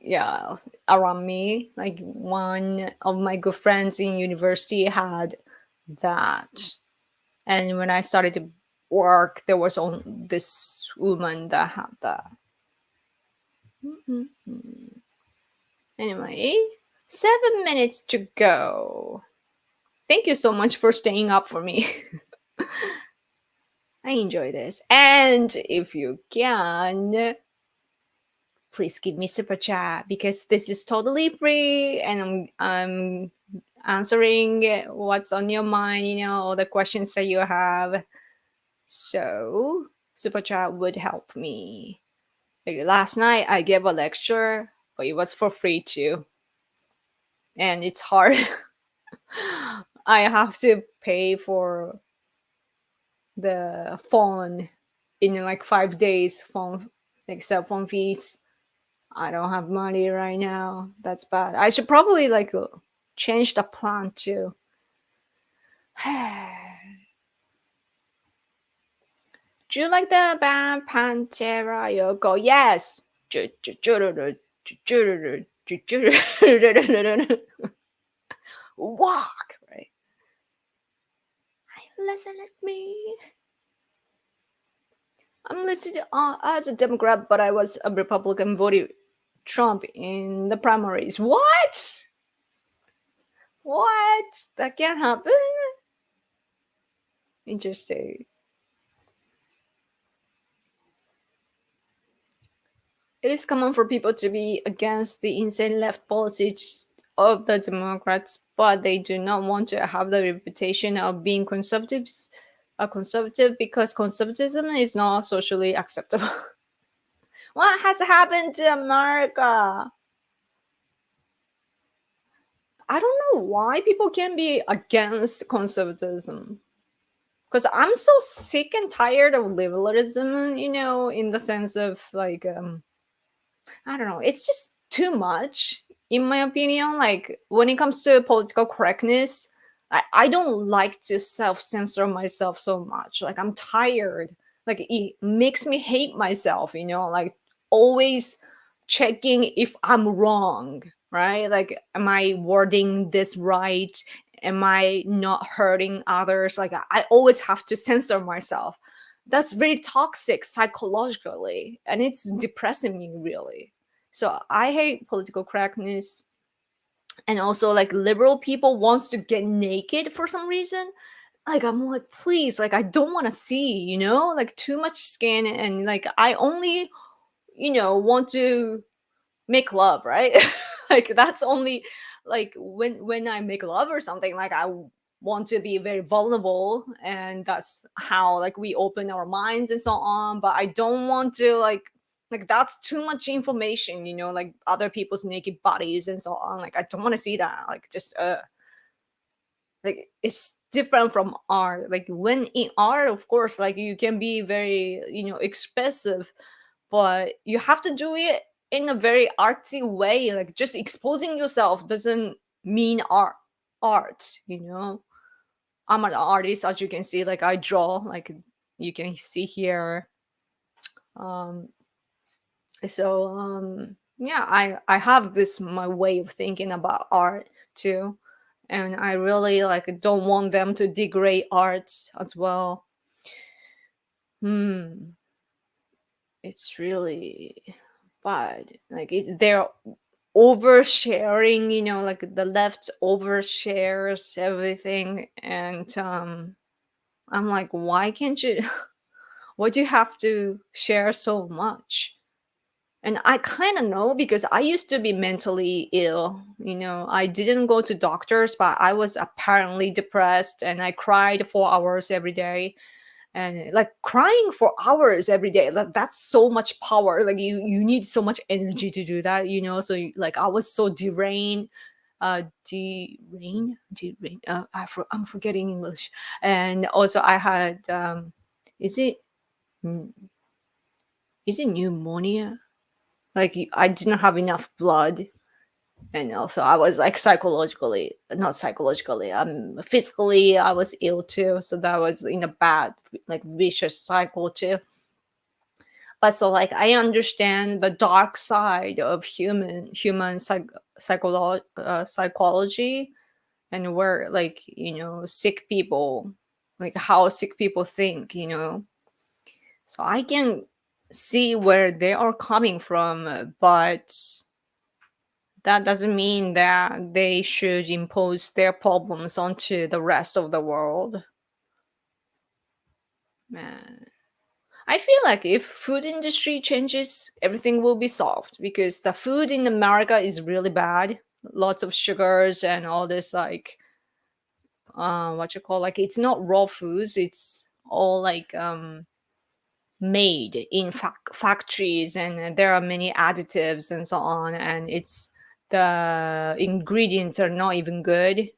Yeah, around me. Like one of my good friends in university had that, and when I started to work, there was on this woman that had that. Anyway, 7 minutes to go. Thank you so much for staying up for me. I enjoy this. And if you can, please give me super chat because this is totally free and I'm answering what's on your mind, you know, all the questions that you have. So super chat would help me. Like last night I gave a lecture, but it was for free too. And it's hard. I have to pay for the phone in like 5 days, phone like cell phone fees. I don't have money right now. That's bad. I should probably like change the plan too. Do you like the band Pantera Yoko? Yes. Walk, right? Listen at me. I'm listed as a Democrat, but I was a Republican voted Trump in the primaries. What? What? That can't happen? Interesting. It is common for people to be against the insane left policies of the Democrats, but they do not want to have the reputation of being conservatives, a conservative, because conservatism is not socially acceptable. What has happened to America? I don't know why people can be against conservatism. Because I'm so sick and tired of liberalism, in the sense of like, I don't know, it's just too much, in my opinion. Like, when it comes to political correctness, I don't like to self censor myself so much. Like, I'm tired. Like, it makes me hate myself, like always checking if I'm wrong, right? Like, am I wording this right? Am I not hurting others? Like, I always have to censor myself. That's very toxic psychologically, and it's depressing me, really. So I hate political correctness. And also, like, liberal people wants to get naked for some reason. Like, I'm like, please, like, I don't want to see, like, too much skin. And like, I only, want to make love, right? Like, that's only, like, when I make love or something, like, want to be very vulnerable, and that's how, like, we open our minds and so on. But I don't want to, like, that's too much information, like other people's naked bodies and so on. Like, I don't want to see that. Like, just like, it's different from art. Like, when in art, of course, like, you can be very, expressive, but you have to do it in a very artsy way. Like, just exposing yourself doesn't mean art. I'm an artist, as you can see. Like, I draw, like, you can see here. um yeah, I have this my way of thinking about art too, and I really, like, don't want them to degrade arts as well. Hmm. It's really bad. Like, they're oversharing, like the left overshares everything. And I'm like, why can't you why do you have to share so much? And I kind of know, because I used to be mentally ill. I didn't go to doctors, but I was apparently depressed, and I cried 4 hours every day. And like, crying for hours every day, that's so much power. Like, you need so much energy to do that, so like, I was so deranged. Deranged. I'm forgetting English. And also, I had, is it mm, is it pneumonia? Like, I didn't have enough blood. And also, I was like, psychologically, not psychologically, physically, I was ill too. So that was in a bad, like, vicious cycle too. But so, like, I understand the dark side of psychology, and where, like, sick people, like, how sick people think. So I can see where they are coming from, but that doesn't mean that they should impose their problems onto the rest of the world. Man, I feel like if food industry changes, everything will be solved, because the food in America is really bad. Lots of sugars and all this, like, what you call, like, it's not raw foods. It's all like, made in factories, and there are many additives and so on, and it's the ingredients are not even good.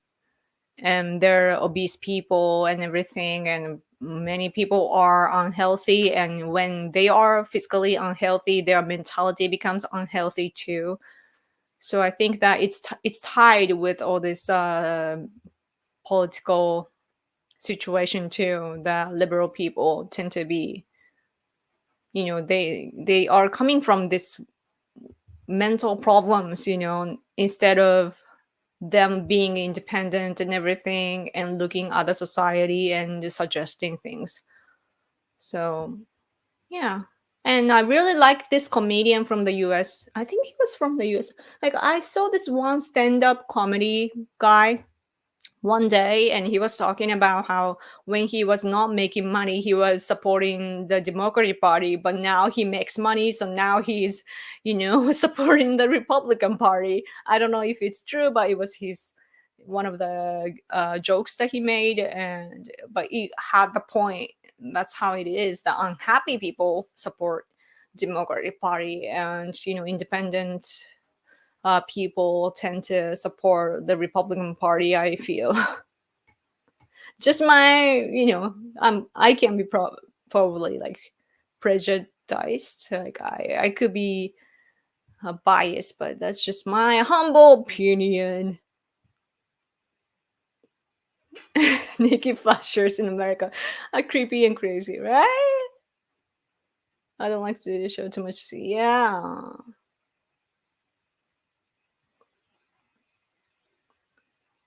And there are obese people and everything, and many people are unhealthy, and when they are physically unhealthy, their mentality becomes unhealthy too. So I think that it's tied with all this political situation too, that liberal people tend to be, they are coming from this mental problems, instead of them being independent and everything, and looking at the society and suggesting things. So yeah. And I really like this comedian from the US. I think he was from the US. Like, I saw this one stand-up comedy guy. one day, and he was talking about how when he was not making money, he was supporting the Democratic Party, but now he makes money, so now he's, supporting the Republican Party. I don't know if it's true, but it was his one of the jokes that he made, and but he had the point. That's how it is. The unhappy people support Democratic Party, and independent people tend to support the Republican Party, I feel. Just my, I can be probably like prejudiced. Like I could be biased, but that's just my humble opinion. Naked flashers in America are creepy and crazy, right? I don't like to show too much. Yeah.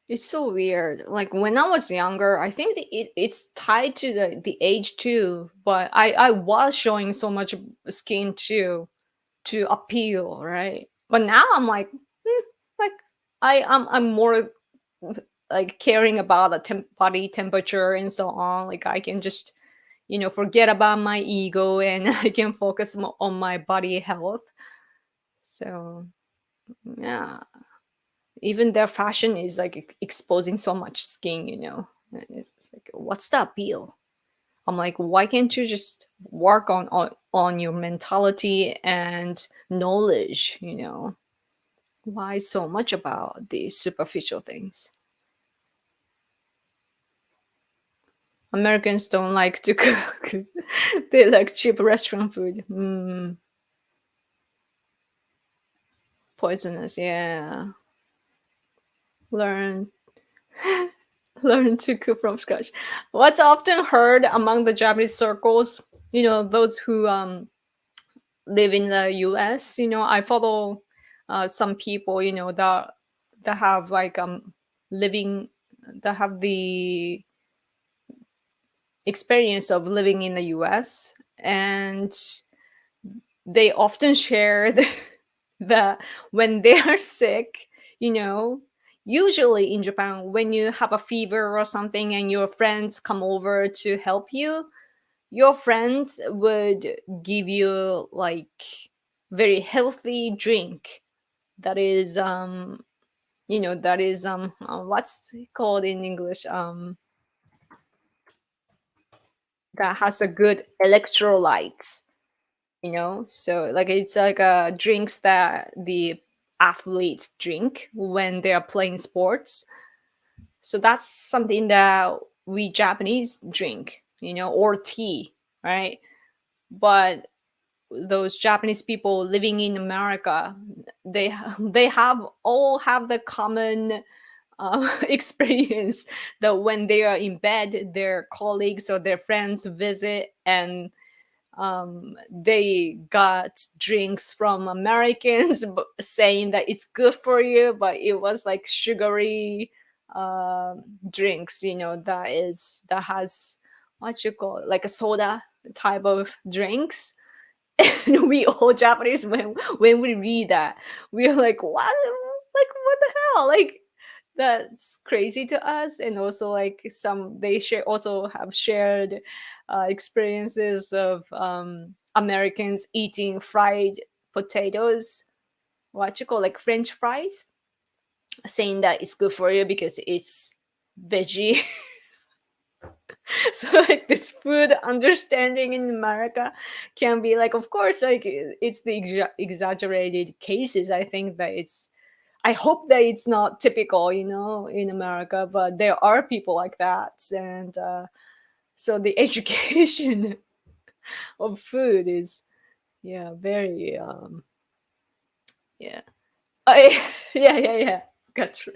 It's so weird. Like when I was younger, I think it's tied to the age too. But I was showing so much skin too to appeal, right? But now I'm like, like I'm more like caring about the body temperature and so on. Like I can just forget about my ego, and I can focus on my body health. So yeah, even their fashion is like exposing so much skin, and it's like, what's the appeal? I'm like, why can't you just work on your mentality and knowledge? Why so much about these superficial things? Americans don't like to cook. They like cheap restaurant food. Poisonous, yeah. Learn learn to cook from scratch. What's often heard among the Japanese circles, those who live in the US, I follow some people, that have like living that have the experience of living in the US, and they often share that when they are sick, you know, usually in Japan, when you have a fever or something and your friends come over to help you, your friends would give you like very healthy drink that is what's it called in English, that has a good electrolytes, so like it's like drinks that the athletes drink when they are playing sports. So that's something that we Japanese drink, or tea, right? But those Japanese people living in America, they have the common experience that when they are in bed, their colleagues or their friends visit, and they got drinks from Americans saying that it's good for you, but it was like sugary drinks, that has what you call it, like a soda type of drinks. And we all Japanese, when we read that, we're like, what the hell? Like that's crazy to us. And also like some they share also have shared experiences of Americans eating fried potatoes, what you call like French fries, saying that it's good for you because it's veggie. So like this food understanding in America can be like, of course, like it's the exaggerated cases. I think that I hope that it's not typical, in America, but there are people like that. And so the education of food is, yeah, very, yeah. Yeah. Gotcha.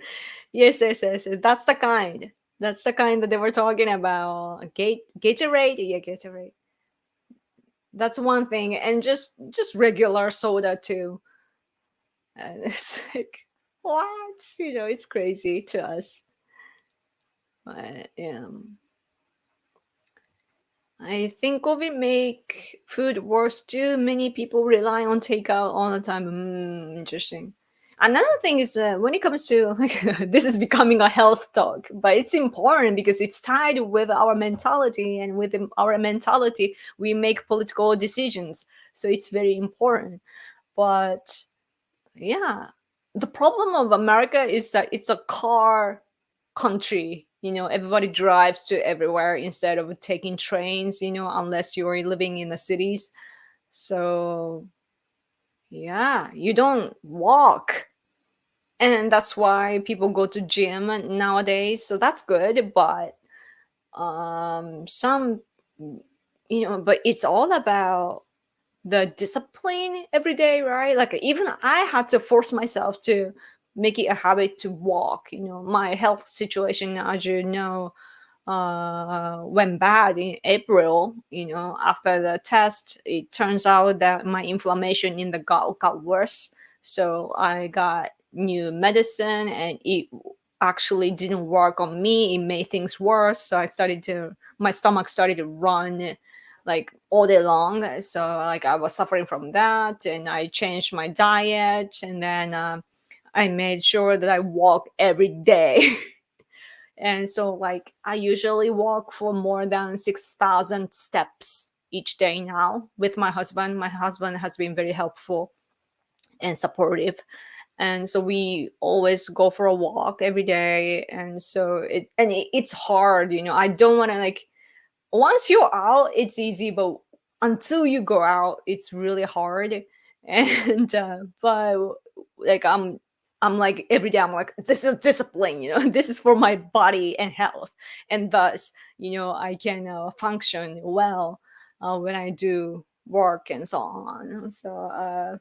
Yes. That's the kind. That's the kind that they were talking about. Gatorade? Yeah, Gatorade. That's one thing. And just regular soda too. And it's like, what? It's crazy to us. But, I think COVID make food worse too. Many people rely on takeout all the time. Interesting. Another thing is when it comes to like this is becoming a health talk, but it's important because it's tied with our mentality, and with our mentality, we make political decisions. So it's very important. But yeah, the problem of America is that it's a car country. Everybody drives to everywhere instead of taking trains. Unless you're living in the cities. So yeah, you don't walk, and that's why people go to gym nowadays, so that's good. But some but it's all about the discipline every day, right? Like even I had to force myself to make it a habit to walk. My health situation, as you know, went bad in April. After the test, it turns out that my inflammation in the gut got worse. So I got new medicine, and it actually didn't work on me. It made things worse. So my stomach started to run like all day long. So like I was suffering from that, and I changed my diet, and then I made sure that I walk every day. And so, like, I usually walk for more than 6,000 steps each day now with my husband. My husband has been very helpful and supportive. And so we always go for a walk every day. And so it's hard. I don't want to, like, once you're out, it's easy, but until you go out, it's really hard. And but like I'm like every day I'm like, this is discipline. This is for my body and health, and thus I can function well when I do work and so on. So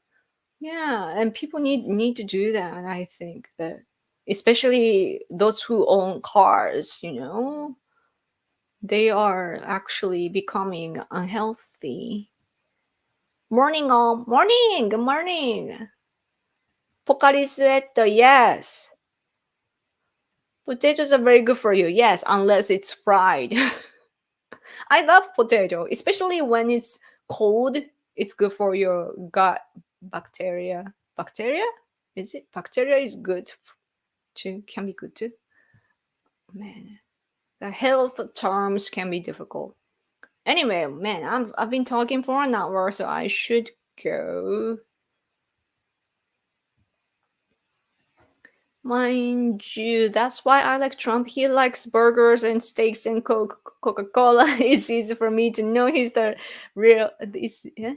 yeah, and people need to do that. I think that especially those who own cars, they are actually becoming unhealthy. Morning, all. Morning. Good morning. Pocari Sweat, yes. Potatoes are very good for you. Yes, unless it's fried. I love potato, especially when it's cold. It's good for your gut bacteria. Bacteria? Is it? Bacteria is good too. Can be good too. Man, the health terms can be difficult. Anyway, man, I've been talking for an hour, so I should go. Mind you, that's why I like Trump. He likes burgers and steaks and Coca-Cola. It's easy for me to know he's the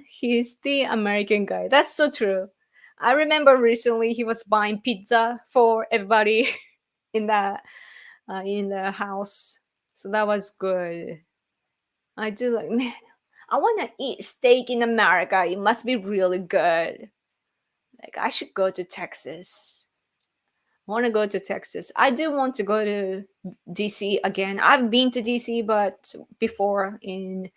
he's the American guy. That's so true. I remember recently he was buying pizza for everybody in the house. So that was good. I do like, man, I want to eat steak in America. It must be really good. Like I should go to Texas. I want to go to Texas. I do want to go to DC again. I've been to DC, but before in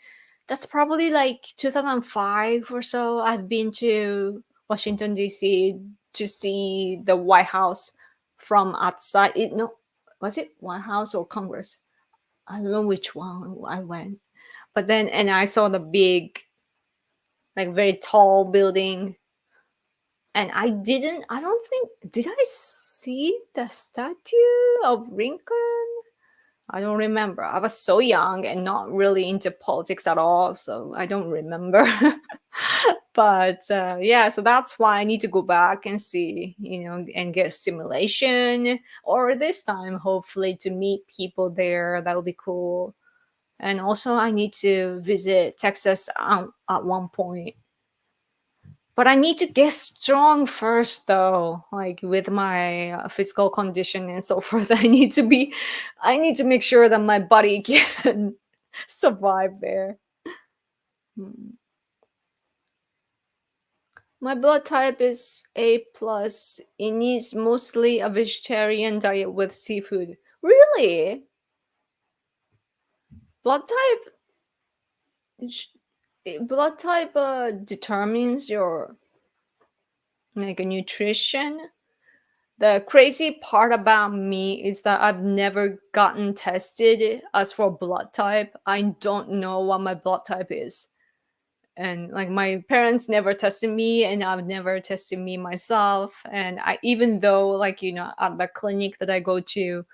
that's probably like 2005 or so. I've been to Washington DC to see the White House from outside. Was it White House or Congress? I don't know which one I went. But then and I saw the big, like very tall building, and I don't think, did I see the statue of Lincoln? I don't remember. I was so young and not really into politics at all, so I don't remember. But yeah, so that's why I need to go back and see, and get stimulation, or this time hopefully to meet people there. That would be cool. And also I need to visit Texas at one point. But I need to get strong first, though. Like with my physical condition and so forth, I need to make sure that my body can survive there. Hmm. My blood type is A plus. It needs mostly a vegetarian diet with seafood. Really? Blood type? Blood type determines your like a nutrition. The crazy part about me is that I've never gotten tested as for blood type. I don't know what my blood type is. And like my parents never tested me, and I've never tested me myself. And I, even though like at the clinic that I go to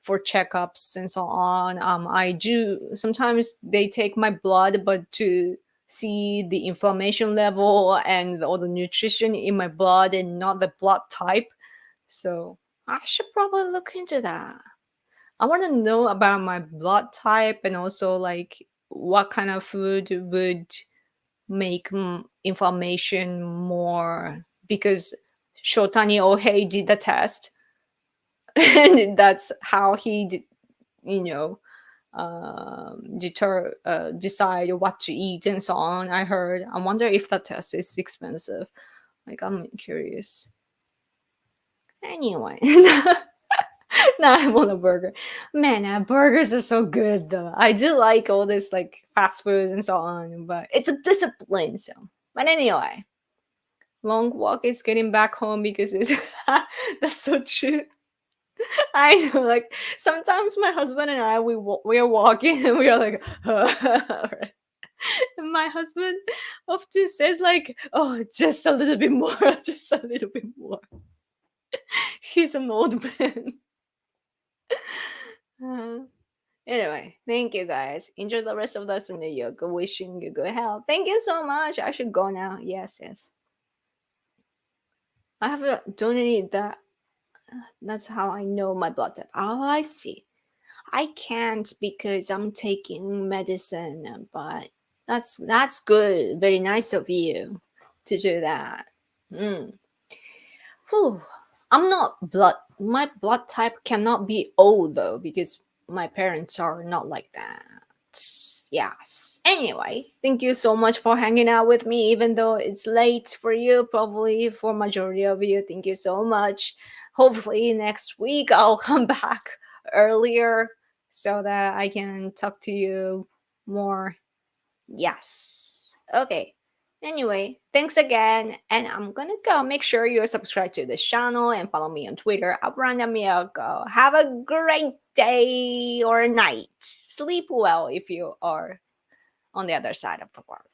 for checkups and so on, I do sometimes they take my blood, but to see the inflammation level and all the nutrition in my blood and not the blood type. So I should probably look into that. I want to know about my blood type, and also like what kind of food would make inflammation more, because Shotani Ohei did the test and that's how he did, you know, decide what to eat and so on. I heard. I wonder if that test is expensive. Like, I'm curious. Anyway, now I want a burger. Man, burgers are so good though. I do like all this like fast foods and so on, but it's a discipline. So, but anyway, long walk is getting back home because it's that's so true. I know, like sometimes my husband and I we are walking and we are like, alright. And my husband often says like, "Oh, just a little bit more, just a little bit more." He's an old man. Uh, anyway, thank you guys. Enjoy the rest of the Sunday yoga. Wishing you good health. Thank you so much. I should go now. Yes, yes. I have donated that. That's how I know my blood type. Oh, I see. I can't because I'm taking medicine, but that's good. Very nice of you to do that. Mm. Whew. I'm not blood. My blood type cannot be O though, because my parents are not like that. Yes. Anyway, thank you so much for hanging out with me, even though it's late for you, probably for majority of you. Thank you so much. Hopefully next week I'll come back earlier so that I can talk to you more. Yes. Okay. Anyway, thanks again. And I'm gonna go. Make sure you're subscribed to this channel and follow me on Twitter at Miyako. Have a great day or night. Sleep well if you are on the other side of the world.